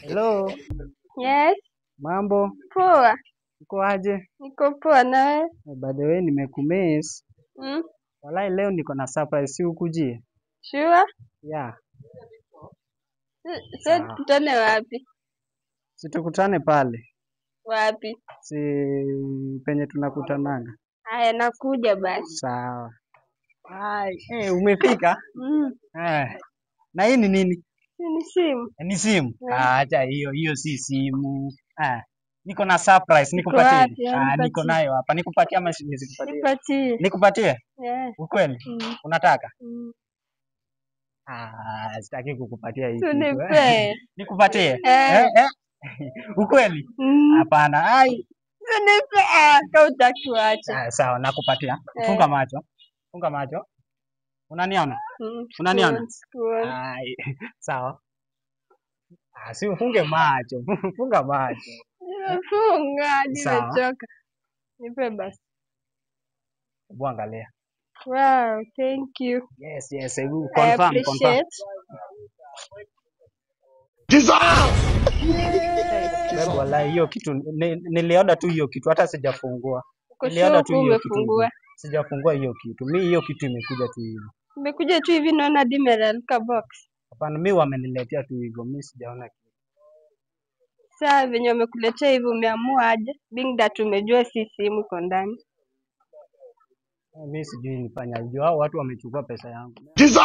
Hello, Yes, mambo? poa. Uko aje? Niko poa nawe? By the way, nimekumiss. Mm, Walai leo niko na surprise, si ukujie? sure? Yeah. So Sawa. tutane wapi? Si tukutane pale. Wapi? Si penye tunakutananga. Haya, nakuja basi. Sawa. Hai, umefika? Na hii ni nini? Ni simu. Ni simu? Yeah. Acha hiyo si simu. Niko na surprise, Iko nikupatie. wapi? Niko nayo hapa. Nikupatie ama nisikupatie? Nipatie. Nikupatie? Yeah. Ukweli? Mm. Unataka? Mm. Sitaki kukupatia hii So kitu. nipe. Nikupatie? Eh. Ukweli? Mm. Hapana. Ai. So nipe. Kama utakuacha. Sawa, nakupatia. Funga macho. Funga macho. Unaniona? Unaniona? Ai. Sawa. Si ufunge macho. Funga macho. Funga, nimechoka. Nipe basi. Hebu angalia. Wow, thank you. Yes. I appreciate. Babe, wallahi hiyo kitu niliona tu hiyo kitu hata sijafungua. Niliona tu hiyo kitu. Sijafungua hiyo kitu. Mimi hiyo kitu imekuja tu hivi. Imekuja tu hivi naona dimeraluka box. Hapana, mimi wameniletea tu hivyo. Mimi sijaona kitu. Sasa venye wamekuletea hivi umeamua aje? Being that umejua si simu iko ndani. Mimi sijui nifanyaje. Hao watu wamechukua pesa yangu. Jesus!